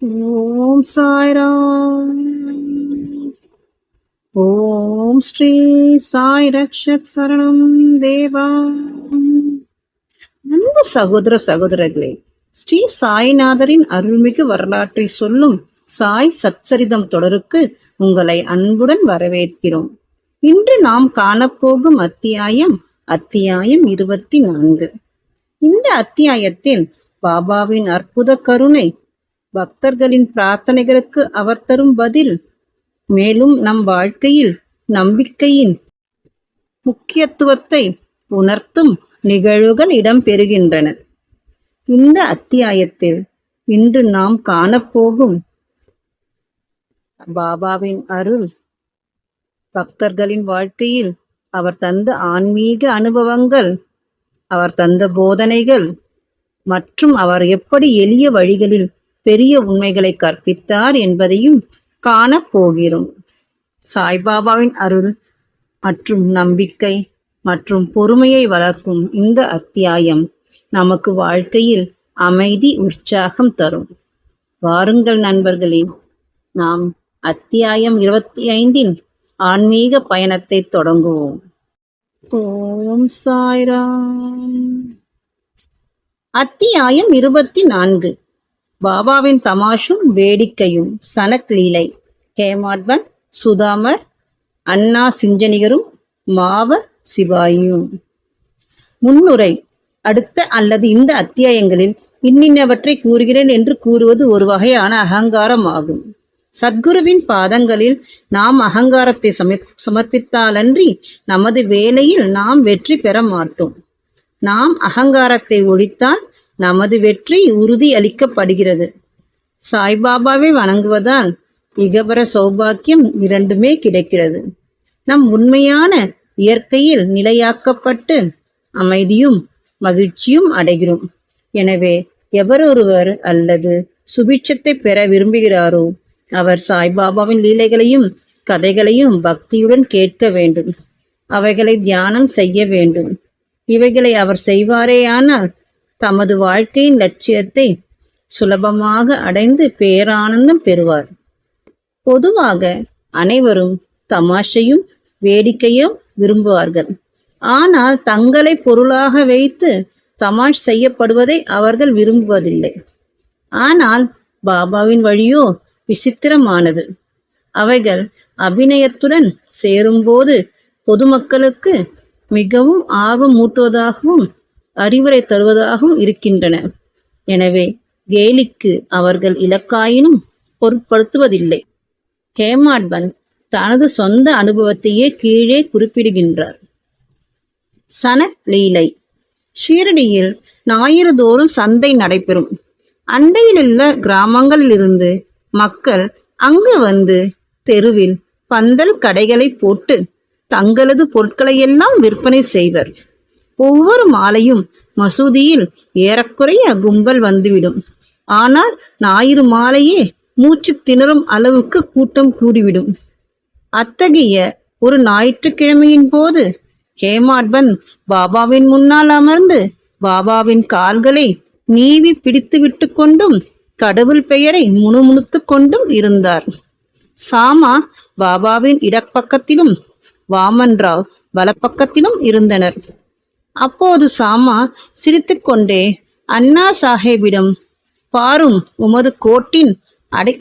ஓம் சாய்ராம். ஓம் ஸ்ரீ சாய் ரக்ஷக் சரணம் தேவா. அன்பு சகோதர சகோதரர்களே, ஸ்ரீ சாய்நாதரின் அருள்மிகு வரலாற்றை சொல்லும் சாய் சச்சரிதம் தொடருக்கு உங்களை அன்புடன் வரவேற்கிறோம். இன்று நாம் காணப்போகும் அத்தியாயம் 24. இந்த அத்தியாயத்தில் பாபாவின் அற்புத கருணை, பக்தர்களின் பிரார்த்தனைகளுக்கு அவர் தரும் பதில், மேலும் நம் வாழ்க்கையில் நம்பிக்கையின் முக்கியத்துவத்தை உணர்த்தும் நிகழ்வுகள் இடம்பெறுகின்றன. இந்த அத்தியாயத்தில் இன்று நாம் காணப்போகும் பாபாவின் அருள், பக்தர்களின் வாழ்க்கையில் அவர் தந்த ஆன்மீக அனுபவங்கள், அவர் தந்த போதனைகள் மற்றும் அவர் எப்படி எளிய வழிகளில் பெரிய உண்மைகளை கற்பித்தார் என்பதையும் காணப்போகிறோம். சாய்பாபாவின் அருள் மற்றும் நம்பிக்கை மற்றும் பொறுமையை வளர்க்கும் இந்த அத்தியாயம் நமக்கு வாழ்க்கையில் அமைதி, உற்சாகம் தரும். வாருங்கள் நண்பர்களே, நாம் அத்தியாயம் 25 ஆன்மீக பயணத்தை தொடங்குவோம். ஓம் சாய்ராம். அத்தியாயம் 24. பாபாவின் தமாஷும் வேடிக்கையும். சனக் லீலை. ஹேமாட்பன், சுதாமர், அண்ணா சிஞ்சனிகரும் மாவ சிபாயும். முன்னுரை. அடுத்த அல்லது இந்த அத்தியாயங்களில் இன்னின்னவற்றை கூறுகிறேன் என்று கூறுவது ஒரு வகையான அகங்காரமாகும். சத்குருவின் பாதங்களில் நாம் அகங்காரத்தை சமர்ப்பித்தாலன்றி நமது வேலையில் நாம் வெற்றி பெற மாட்டோம். நாம் அகங்காரத்தை ஒழித்தால் நமது வெற்றி உறுதி அளிக்கப்படுகிறது. சாய்பாபாவை வணங்குவதால் இகபர சௌபாக்கியம் இரண்டுமே கிடைக்கிறது. நம் உண்மையான இயற்கையில் நிலையாக்கப்பட்டு அமைதியும் மகிழ்ச்சியும் அடைகிறோம். எனவே எவரொருவர் அல்லது சுபிட்சத்தை பெற விரும்புகிறாரோ அவர் சாய்பாபாவின் லீலைகளையும் கதைகளையும் பக்தியுடன் கேட்க வேண்டும். அவைகளை தியானம் செய்ய வேண்டும். இவைகளை அவர் செய்வாரேயானால் தமது வாழ்க்கையின் லட்சியத்தை சுலபமாக அடைந்து பேரானந்தம் பெறுவார். பொதுவாக அனைவரும் தமாஷையும் வேடிக்கையும் விரும்புவார்கள். ஆனால் தங்களை பொருளாக வைத்து தமாஷ் செய்யப்படுவதை அவர்கள் விரும்புவதில்லை. ஆனால் பாபாவின் வழியோ விசித்திரமானது. அவைகள் அபிநயத்துடன் சேரும்போது பொதுமக்களுக்கு மிகவும் ஆர்வமூட்டுவதாகவும் அறிவுரை தருவதாகவும் இருக்கின்றன. எனவே கேலிக்கு அவர்கள் இலக்காயினும் பொருட்படுத்துவதில்லை. ஹேமாட்பன் தனது சொந்த அனுபவத்தையே கீழே குறிப்பிடுகின்றார். சனக் லீலை. ஷீரடியில் ஞாயிறுதோறும் சந்தை நடைபெறும். அண்டையிலுள்ள கிராமங்களிலிருந்து மக்கள் அங்கு வந்து தெருவில் பந்தல் கடைகளை போட்டு தங்களது பொருட்களையெல்லாம் விற்பனை செய்வர். ஒவ்வொரு மாலையும் மசூதியில் ஏறக்குறைய கும்பல் வந்துவிடும். ஆனால் ஞாயிறு மாலையே மூச்சு திணறும் அளவுக்கு கூட்டம் கூடிவிடும். அத்தகைய ஒரு ஞாயிற்றுக்கிழமையின் போது ஹேமாட்பன் பாபாவின் முன்னால் அமர்ந்து பாபாவின் கால்களை நீவி பிடித்து விட்டு கொண்டும் கடவுள் பெயரை முணுமுணுத்து கொண்டும் இருந்தார். சாமா பாபாவின் இடப்பக்கத்திலும் வாமன்ராவ் வலப்பக்கத்திலும் இருந்தனர். அப்போது சாமா சிரித்துக்கொண்டே அண்ணா சாஹேபிடம், பாரும், உமது கோட்டின்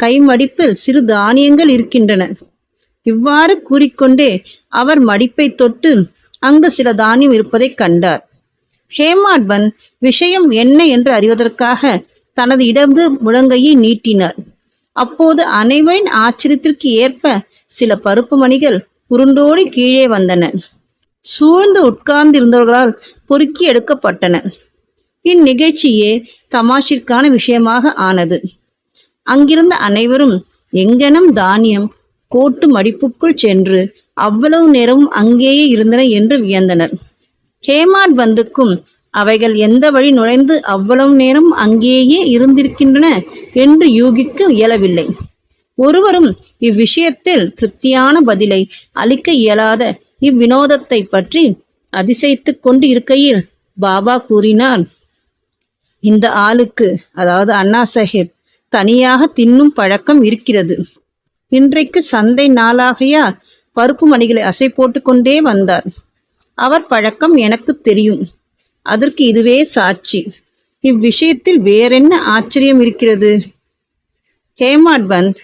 கைமடிப்பில் சிறு தானியங்கள் இருக்கின்றன. இவ்வாறு கூறிக்கொண்டே அவர் மடிப்பை தொட்டு அங்கு சில தானியம் இருப்பதை கண்டார். ஹேமாட்பன் விஷயம் என்ன என்று அறிவதற்காக தனது இடது முழங்கையை நீட்டினார். அப்போது அனைவரின் ஆச்சரியத்திற்கு ஏற்ப சில பருப்பு மணிகள் உருண்டோடி கீழே வந்தன. சூழ்ந்து உட்கார்ந்திருந்தவர்களால் பொறுக்கி எடுக்கப்பட்டன. இந்நிகழ்ச்சியே தமாஷிற்கான விஷயமாக ஆனது. அங்கிருந்த அனைவரும் எங்கனம் தானியம் கோட்டு மடிப்புக்குள் சென்று அவ்வளவு நேரமும் அங்கேயே இருந்தன என்று வியந்தனர். ஹேமாட்பந்துக்கும் அவைகள் எந்த வழி நுழைந்து அவ்வளவு நேரம் அங்கேயே இருந்திருக்கின்றன என்று யூகிக்க இயலவில்லை. ஒருவரும் இவ்விஷயத்தில் திருப்தியான பதிலை அளிக்க இயலாத இவ்வினோதத்தை பற்றி அதிசயித்துக் கொண்டு இருக்கையில் பாபா கூறினார், இந்த ஆளுக்கு, அதாவது அண்ணா சாஹிப், தனியாக தின்னும் பழக்கம் இருக்கிறது. இன்றைக்கு சந்தை நாளாகையால் பருப்பு மணிகளை அசை போட்டு கொண்டே வந்தார். அவர் பழக்கம் எனக்கு தெரியும். அதற்கு இதுவே சாட்சி. இவ்விஷயத்தில் வேறென்ன ஆச்சரியம் இருக்கிறது? ஹேமாட் பந்த்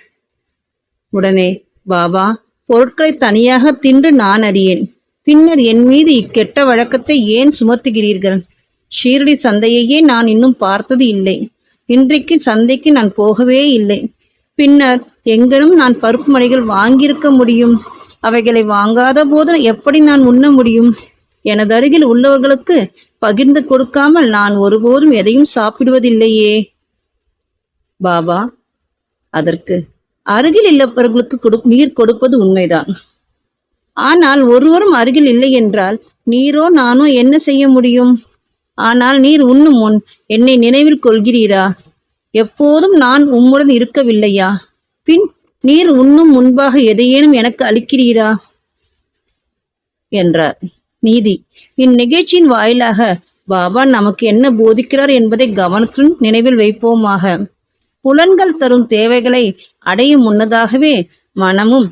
உடனே, பாபா, பொருட்களை தனியாக தின்று நான் அறியேன். பின்னர் என் மீது இக்கெட்ட வழக்கத்தை ஏன் சுமத்துகிறீர்கள்? ஷீரடி சந்தையையே நான் இன்னும் பார்த்தது இல்லை. இன்றைக்கு சந்தைக்கு நான் போகவே இல்லை. பின்னர் எங்கனும் நான் பருப்பு மணிகள் வாங்கியிருக்க முடியும்? அவைகளை வாங்காத போது எப்படி நான் உண்ண முடியும்? எனது அருகில் உள்ளவர்களுக்கு பகிர்ந்து கொடுக்காமல் நான் ஒருபோதும் எதையும் சாப்பிடுவதில்லையே. பாபா, அதற்கு அருகில் இல்லவர்களுக்கு நீர் கொடுப்பது உண்மைதான். ஆனால் ஒருவரும் அருகில் இல்லை என்றால் நீரோ நானோ என்ன செய்ய முடியும்? ஆனால் நீர் உண்ணும் முன் என்னை நினைவில் கொள்கிறீரா? எப்போதும் நான் உம்முடன் இருக்கவில்லையா? பின் நீர் உண்ணும் முன்பாக எதையேனும் எனக்கு அளிக்கிறீரா என்றார். நீதி. இந்நிகழ்ச்சியின் வாயிலாக பாபா நமக்கு என்ன போதிக்கிறார் என்பதை கவனத்துடன் நினைவில் வைப்போமாக. புலன்கள் தரும் தேவைகளை அடையும் முன்னதாகவே மனமும்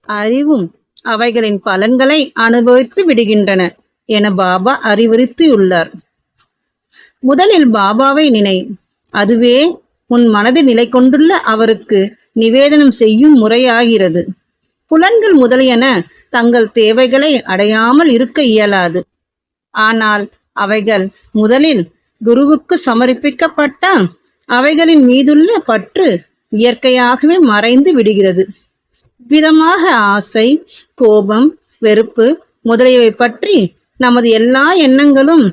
அறிவும் அவைகளின் பலன்களை அனுபவித்து விடுகின்றன என பாபா அறிவுறுத்தியுள்ளார். முதலில் பாபாவை நினை. அதுவே உன் மனதில் நிலை கொண்டுள்ள அவருக்கு நிவேதனம் செய்யும் முறையாகிறது. புலன்கள் முதலியன தங்கள் தேவைகளை அடையாமல் இருக்க இயலாது. ஆனால் அவைகள் முதலில் குருவுக்கு சமர்ப்பிக்கப்பட்டால் அவைகளின் மீதுள்ள பற்று இயற்கையாகவே மறைந்து விடுகிறது. விதமாக ஆசை, கோபம், வெறுப்பு முதலியவை பற்றி நமது எல்லா எண்ணங்களும்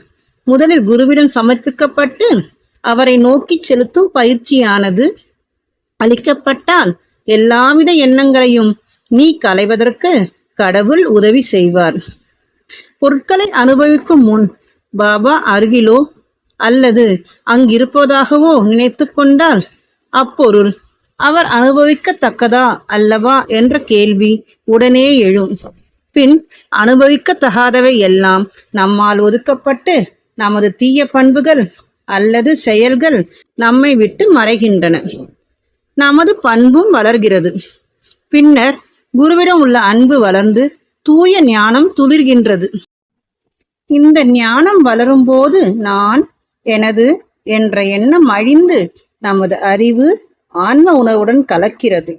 முதலில் குருவிடம் சமர்ப்பிக்கப்பட்டு அவரை நோக்கி செலுத்தும் பயிற்சியானது அளிக்கப்பட்டால் எல்லாவித எண்ணங்களையும் நீ களைவதற்கு கடவுள் உதவி செய்வார். பொருட்களை அனுபவிக்கும் முன் பாபா அருகிலோ அல்லது அங்கிருப்பதாகவோ நினைத்து கொண்டால் அப்பொருள் அவர் அனுபவிக்கத்தக்கதா அல்லவா என்ற கேள்வி உடனே எழும். பின் அனுபவிக்கத்தகாதவை எல்லாம் நம்மால் ஒதுக்கப்பட்டு நமது தீய பண்புகள் அல்லது செயல்கள் நம்மை விட்டு மறைகின்றன. நமது பண்பும் வளர்கிறது. பின்னர் குருவிடம் உள்ள அன்பு வளர்ந்து தூய ஞானம் துளிர்கின்றது. இந்த ஞானம் வளரும் போது நான், எனது என்ற எண்ணம் அழிந்து நமது அறிவு ஆன்ம உணர்வுடன் கலக்கிறது.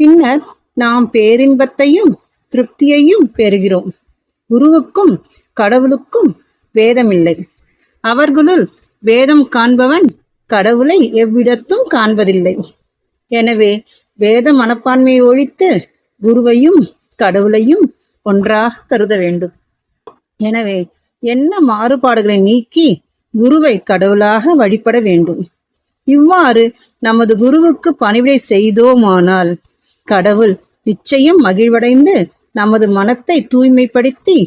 பின்னர் நாம் பேரின்பத்தையும் திருப்தியையும் பெறுகிறோம். குருவுக்கும் கடவுளுக்கும் வேதமில்லை. அவர்களுள் வேதம் காண்பவன் கடவுளை எவ்விடத்தும் காண்பதில்லை. எனவே வேத மனப்பான்மையை ஒழித்து குருவையும் கடவுளையும் ஒன்றாக கருத வேண்டும். எனவே என்ன மாறுபாடுகளை நீக்கி குருவை கடவுளாக வழிபட வேண்டும். இவ்வாறு நமது குருவுக்கு பணிவிடை செய்தோமானால் கடவுள் நிச்சயம் மகிழ்வடைந்து நமது மனத்தை தூய்மைப்படுத்தி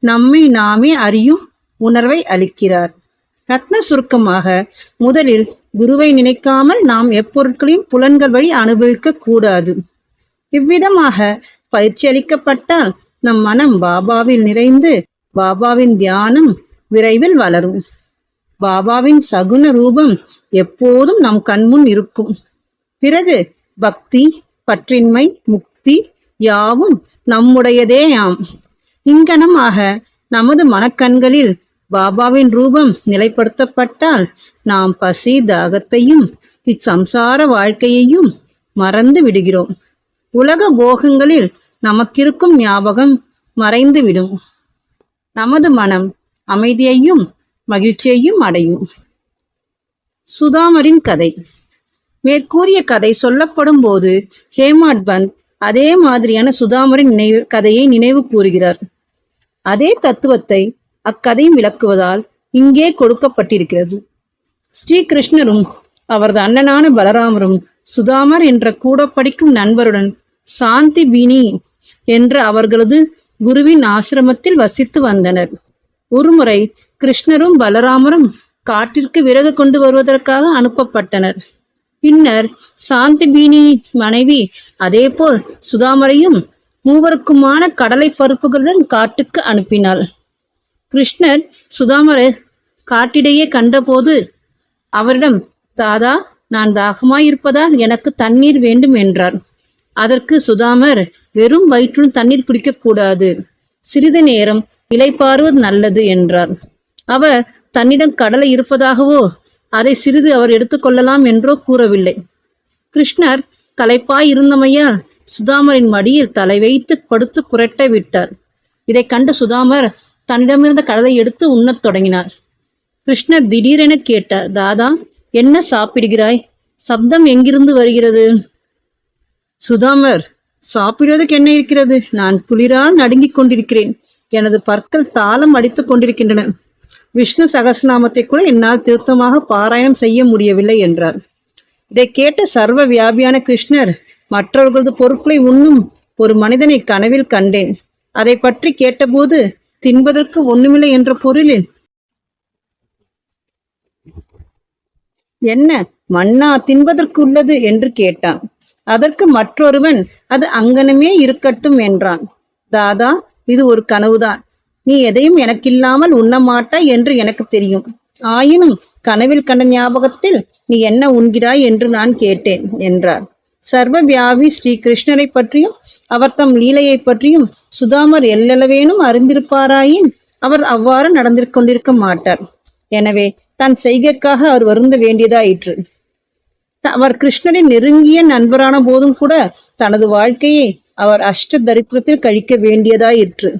நம்மை நாமே அறியும் உணர்வை அளிக்கிறார். ரத்ன சுருக்கமாக, முதலில் குருவை நினைக்காமல் நாம் எப்பொருட்களையும் புலன்கள் வழி அனுபவிக்க கூடாது. இவ்விதமாக பயிற்சி அளிக்கப்பட்டால் நம் மனம் பாபாவில் நிறைந்து பாபாவின் தியானம் விரைவில் வளரும். பாபாவின் சகுன ரூபம் எப்போதும் நம் கண்முன் இருக்கும். பிறகு பக்தி, பற்றின்மை, முக்தி யாவும் நம்முடையதேயாம். இங்கனமாக நமது மனக்கண்களில் பாபாவின் ரூபம் நிலைப்படுத்தப்பட்டால் நாம் பசி தாகத்தையும் இச்சம்சார வாழ்க்கையையும் மறந்து விடுகிறோம். உலக போகங்களில் நமக்கிருக்கும் ஞாபகம் மறைந்துவிடும். நமது மனம் அமைதியையும் மகிழ்ச்சியையும் அடையும். சுதாமரின் கதை. மேற்கூறிய கதை சொல்லப்படும் போது ஹேமாட் பந்த் அதே மாதிரியான சுதாமரின் கதையை நினைவு கூறுகிறார். அதே தத்துவத்தை அக்கதையும் விளக்குவதால் இங்கே கொடுக்கப்பட்டிருக்கிறது. ஸ்ரீகிருஷ்ணரும் அவரது அண்ணனான பலராமரும் சுதாமர் என்ற கூட படிக்கும் நண்பருடன் சாந்தி பீனி என்ற அவர்களது குருவின் ஆசிரமத்தில் வசித்து வந்தனர். ஒருமுறை கிருஷ்ணரும் பலராமரும் காட்டிற்கு விறகு கொண்டு வருவதற்காக அனுப்பப்பட்டனர். பின்னர் சாந்தி பீனி மனைவி அதேபோல் சுதாமரையும் மூவருக்குமான கடலை பருப்புகளுடன் காட்டுக்கு அனுப்பினாள். கிருஷ்ணர் சுதாமரை காட்டிடையே கண்டபோது அவரிடம், தாதா, நான் தாகமாயிருப்பதால் எனக்கு தண்ணீர் வேண்டும் என்றார். அதற்கு சுதாமர், வெறும் வயிற்றுடன் தண்ணீர் குடிக்கக்கூடாது, சிறிது நேரம் இளைப்பாறுவது நல்லது என்றார். அவர் தன்னிடம் கடலை இருப்பதாகவோ அதை சிறிது அவர் எடுத்துக்கொள்ளலாம் என்றோ கூறவில்லை. கிருஷ்ணர் களைப்பாய் இருந்தமையால் சுதாமரின் மடியில் தலை வைத்து படுத்து புரட்ட விட்டார். இதை கண்ட சுதாமர் தன்னிடமிருந்த கடலை எடுத்து உண்ணத் தொடங்கினார். கிருஷ்ணர் திடீரென கேட்டார், தாதா, என்ன சாப்பிடுகிறாய்? சப்தம் எங்கிருந்து வருகிறது? சுதாமர், சாப்பிடுவதற்கு என்ன இருக்கிறது? நான் குளிரால் நடுங்கிக் கொண்டிருக்கிறேன். எனது பற்கள் தாளம் அடித்துக் கொண்டிருக்கின்றன. விஷ்ணு சகஸ்ரநாமத்தை கூட என்னால் திருத்தமாக பாராயணம் செய்ய முடியவில்லை என்றார். இதை கேட்ட சர்வ வியாபியான கிருஷ்ணர், மற்றவர்களது பொருட்களை உண்ணும் ஒரு மனிதனை கனவில் கண்டேன். அதை பற்றி கேட்டபோது தின்பதற்கு ஒண்ணுமில்லை என்ற பொருளில், என்ன மன்னா தின்பதற்கு உள்ளது என்று கேட்டான். அதற்கு மற்றொருவன், அது அங்கனமே இருக்கட்டும் என்றான். தாதா, இது ஒரு கனவுதான். நீ எதையும் எனக்கில்லாமல் உண்ணமாட்டாய் என்று எனக்கு தெரியும். ஆயினும் கனவில் கண்ட ஞாபகத்தில் நீ என்ன உண்கிறாய் என்று நான் கேட்டேன் என்றார். சர்வ வியாபி ஸ்ரீ கிருஷ்ணரை பற்றியும் அவர் தம் லீலையை பற்றியும் சுதாமர் எல்லளவேனும் அறிந்திருப்பாராயின் அவர் அவ்வாறு நடந்து கொண்டிருக்க மாட்டார். எனவே தன் செய்கைக்காக அவர் வருந்த வேண்டியதாயிற்று. அவர் கிருஷ்ணரின் நெருங்கிய நண்பரான போதும் கூட தனது வாழ்க்கையை அவர் அஷ்ட தரித்திரத்தில் கழிக்க வேண்டியதாயிற்று.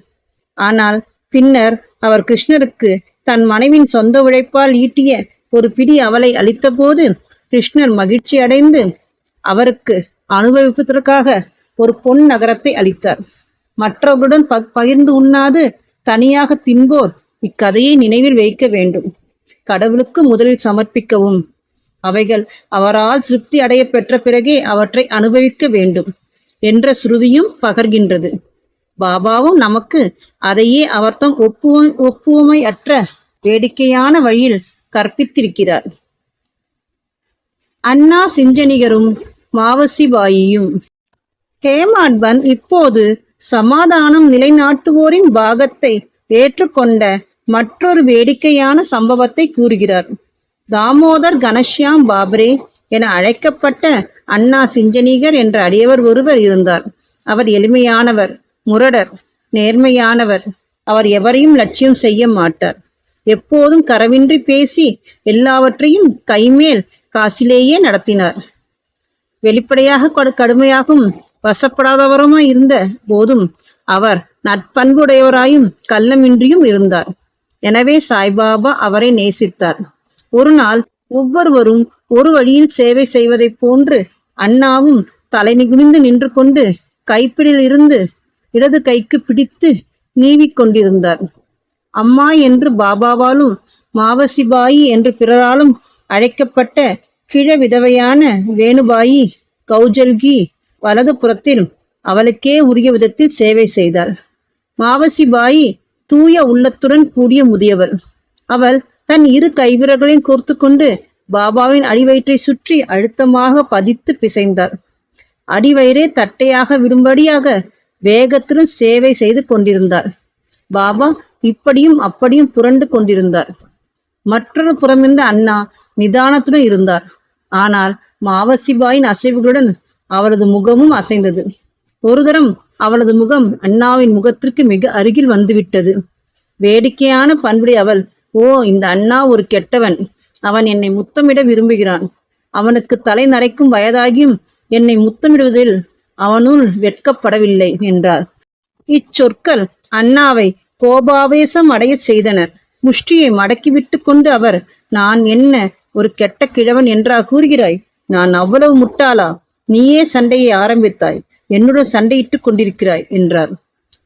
ஆனால் பின்னர் அவர் கிருஷ்ணருக்கு தன் மனைவின் சொந்த உழைப்பால் ஈட்டிய ஒரு பிடி அவளை அளித்த போது கிருஷ்ணர் மகிழ்ச்சி அடைந்து அவருக்கு அனுபவிப்பதற்காக ஒரு பொன் நகரத்தை அளித்தார். மற்றவர்களுடன் பகிர்ந்து உண்ணாது தனியாக தின்போர் இக்கதையை நினைவில் வைக்க வேண்டும். கடவுளுக்கு முதலில் சமர்ப்பிக்கவும், அவைகள் அவரால் திருப்தி அடைய பெற்ற பிறகே அவற்றை அனுபவிக்க வேண்டும் என்ற ஸ்ருதியும் பகர்கின்றது. பாபாவும் நமக்கு அதையே அவர்தம் ஒப்புவமை அற்ற வேடிக்கையான வழியில் கற்பித்திருக்கிறார். அண்ணா சிஞ்சனிகரும் மாவசிபாயியும். ஹேமாட்பன் இப்போது சமாதானம் நிலைநாட்டுவோரின் பாகத்தை ஏற்றுக்கொண்ட மற்றொரு வேடிக்கையான சம்பவத்தை கூறுகிறார். தாமோதர் கணஷ்யாம் பாபரே என அழைக்கப்பட்ட அண்ணா சிஞ்சனிகர் என்ற அடியவர் ஒருவர் இருந்தார். அவர் எளிமையானவர், முரடர், நேர்மையானவர். அவர் எவரையும் லட்சியம் செய்ய மாட்டார். எப்போதும் கரவின்றி பேசி எல்லாவற்றையும் கைமேல் காசிலேயே நடத்தினார். வெளிப்படையாக கடுமையாகவும் வசப்படாதவருமாய் இருந்த போதும் அவர் நட்பண்புடையவராயும் கள்ளமின்றியும் இருந்தார். எனவே சாய்பாபா அவரை நேசித்தார். ஒரு நாள் ஒவ்வொருவரும் ஒரு வழியில் சேவை செய்வதைப் போன்று அண்ணாவும் தலை நிகுனிந்து நின்று கொண்டு கைப்பிடியில் இருந்து இடது கைக்கு பிடித்து நீவிக் கொண்டிருந்தார். அம்மா என்று பாபாவாலும் மாவசிபாயி என்று பிறராலும் அழைக்கப்பட்ட கிழ விதவையான வேணுபாயி கௌஜல்கி வலது புறத்தில் அவளுக்கே உரிய விதத்தில் சேவை செய்தாள். மாவசிபாயி தூய உள்ளத்துடன் கூடிய முதியவள். அவள் தன் இரு கைவிரல்களையும் கோர்த்து கொண்டு பாபாவின் அடிவயிற்றை சுற்றி அழுத்தமாக பதித்து பிசைந்தார். அடிவயிறே தட்டையாக விடும்படியாக வேகத்திலும் சேவை செய்து கொண்டிருந்தார். பாபா இப்படியும் அப்படியும் புரண்டு கொண்டிருந்தார். மற்றொரு புறமிருந்த அண்ணா நிதானத்துடன் இருந்தார். ஆனால் மாவசிபாயின் அசைவுகளுடன் அவளது முகமும் அசைந்தது. ஒரு தரம் அவளது முகம் அண்ணாவின் முகத்திற்கு மிக அருகில் வந்துவிட்டது. வேடிக்கையான பண்புடைய அவள், ஓ, இந்த அண்ணா ஒரு கெட்டவன். அவன் என்னை முத்தமிட விரும்புகிறான். அவனுக்கு தலை நரைக்கும் வயதாகியும் என்னை முத்தமிடுவதில் அவனுள் வெட்கப்படவில்லை என்றார். இச்சொற்கள் அண்ணாவை கோபாவேசம் அடைய செய்தனர். முஷ்டியை மடக்கிவிட்டு கொண்டு அவர், நான் என்ன ஒரு கெட்ட கிழவன் என்றா கூறுகிறாய்? நான் அவ்வளவு முட்டாளா? நீயே சண்டையை ஆரம்பித்தாய், என்னுடன் சண்டையிட்டுக் கொண்டிருக்கிறாய் என்றார்.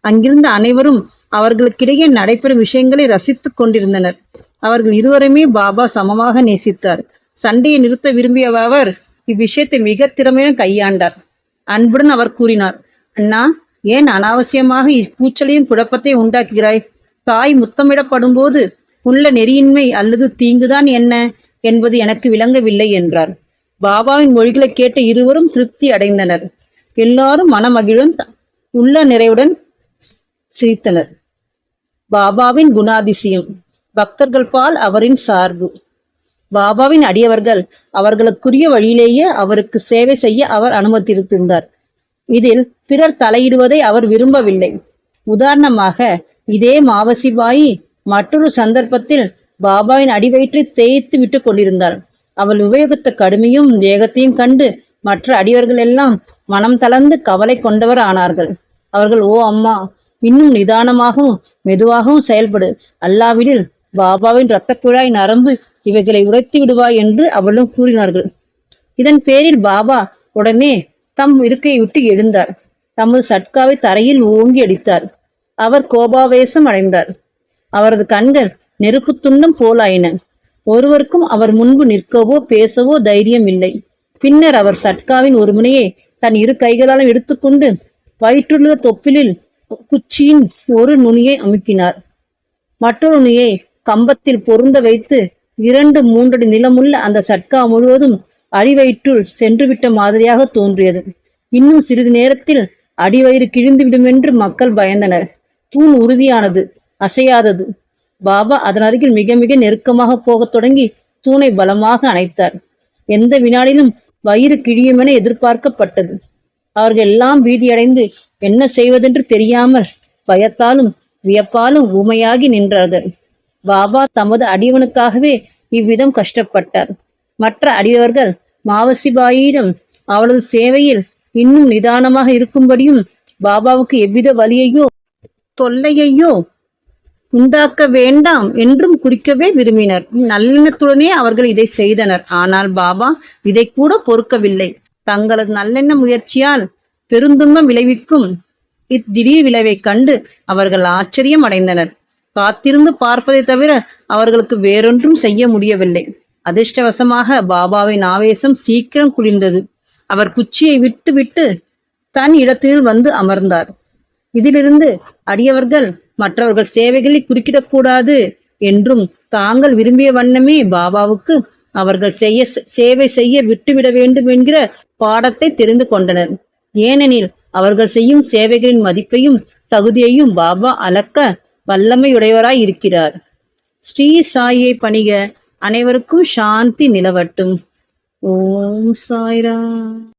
அங்கிருந்த அனைவரும் அவர்களுக்கிடையே நடைபெறும் விஷயங்களை ரசித்துக் கொண்டிருந்தனர். அவர்கள் இருவருமே பாபா சமமாக நேசித்தார். சண்டையை நிறுத்த விரும்பிய அவர் இவ்விஷயத்தை மிக திறமையாக கையாண்டார். அன்புடன் அவர் கூறினார், அண்ணா, ஏன் அனாவசியமாக இக்கூச்சலையும் குழப்பத்தை உண்டாக்குகிறாய்? தாய் முத்தமிடப்படும் போது உள்ள நெறியின்மை அல்லது தீங்குதான் என்ன என்பது எனக்கு விளங்கவில்லை என்றார். பாபாவின் மொழிகளை கேட்ட இருவரும் திருப்தி அடைந்தனர். எல்லாரும் மனமகிழும் உள்ள நிறைவுடன் சிரித்தனர். பாபாவின் குணாதிசயம், பக்தர்கள் பால் அவரின் சார்பு. பாபாவின் அடியவர்கள் அவர்களுக்குரிய வழியிலேயே அவருக்கு சேவை செய்ய அவர் அனுமதித்திருந்தார். இதில் பிறர் தலையிடுவதை அவர் விரும்பவில்லை. உதாரணமாக, இதே மாவசிபாயி மற்றொரு சந்தர்ப்பத்தில் பாபாவின் அடிவயிற்றை தேய்த்து விட்டு கொண்டிருந்தாள். அவள் உபயோகித்த கடுமையும் வேகத்தையும் கண்டு மற்ற அடியவர்கள் எல்லாம் மனம் தளர்ந்து கவலை கொண்டவர் ஆனார்கள். அவர்கள், ஓ அம்மா, இன்னும் நிதானமாகவும் மெதுவாகவும் செயல்படு, அல்லாவிடில் பாபாவின் இரத்த குழாய் நரம்பு இவைகளை உடைத்து விடுவாய் என்று அவளும் கூறினார்கள். இதன் பேரில் பாபா உடனே தம் இருக்கையை விட்டு எழுந்தார். தமது சட்காவை தரையில் ஓங்கி அடித்தார். அவர் கோபாவேசம் அடைந்தார். அவரது கண்கள் நெருப்பு துண்டம் போலாயின. ஒருவருக்கும் அவர் முன்பு நிற்கவோ பேசவோ தைரியம் இல்லை. பின்னர் அவர் சட்காவின் ஒரு முனையை தன் இரு கைகளாலும் எடுத்துக்கொண்டு வயிற்றுள்ள தொப்பிலில் குச்சியின் ஒரு நுனியை அமுக்கினார். மற்றொரு நுனியை கம்பத்தில் பொருந்த வைத்து 2-3 அடி நிலமுள்ள அந்த சட்கா முழுவதும் அடிவயிற்றுள் சென்றுவிட்ட மாதிரியாக தோன்றியது. இன்னும் சிறிது நேரத்தில் அடிவயிறு கிழிந்துவிடுமென்று மக்கள் பயந்தனர். தூண் உறுதியானது, அசையாதது. பாபா அதன் அருகில் மிக மிக நெருக்கமாக போகத் தொடங்கி தூணை பலமாக அணைத்தார். எந்த வினாடிலும் வயிறு கிழியுமென எதிர்பார்க்கப்பட்டது. அவர்கள் எல்லாம் பீதியடைந்து என்ன செய்வதென்று தெரியாமல் பயத்தாலும் வியப்பாலும் ஊமையாகி நின்றார்கள். பாபா தமது அடியவனுக்காகவே இவ்விதம் கஷ்டப்பட்டார். மற்ற அடியவர்கள் மாவசிபாயிடம் அவளது சேவையில் இன்னும் நிதானமாக இருக்கும்படியும் பாபாவுக்கு எவ்வித வலியையோ தொல்லையையோ உண்டாக்க வேண்டாம் என்றும் குறிக்கவே விரும்பினர். நல்லெண்ணத்துடனே அவர்கள் இதை செய்தனர். ஆனால் பாபா இதை கூட பொறுக்கவில்லை. தங்களது நல்லெண்ண முயற்சியால் பெருந்துன்பம் விளைவிக்கும் இத்திடீர் விளைவைக் கண்டு அவர்கள் ஆச்சரியம் அடைந்தனர். காத்திருந்து பார்ப்பதை தவிர அவர்களுக்கு வேறொன்றும் செய்ய முடியவில்லை. அதிர்ஷ்டவசமாக பாபாவின் ஆவேசம் சீக்கிரம் குளிர்ந்தது. அவர் குச்சியை விட்டு விட்டு தன் இடத்தில் வந்து அமர்ந்தார். இதிலிருந்து அடியவர்கள் மற்றவர்கள் சேவைகளை குறுக்கிடக்கூடாது என்றும் தாங்கள் விரும்பிய வண்ணமே பாபாவுக்கு அவர்கள் சேவை செய்ய விட்டுவிட வேண்டும் என்கிற பாடத்தை தெரிந்து கொண்டனர். ஏனெனில் அவர்கள் செய்யும் சேவைகளின் மதிப்பையும் தகுதியையும் பாபா அளக்க வல்லமையுடையவராய் இருக்கிறார். ஸ்ரீ சாயை பணிக. அனைவருக்கும் சாந்தி நிலவட்டும். ஓம் சாய்ராம்.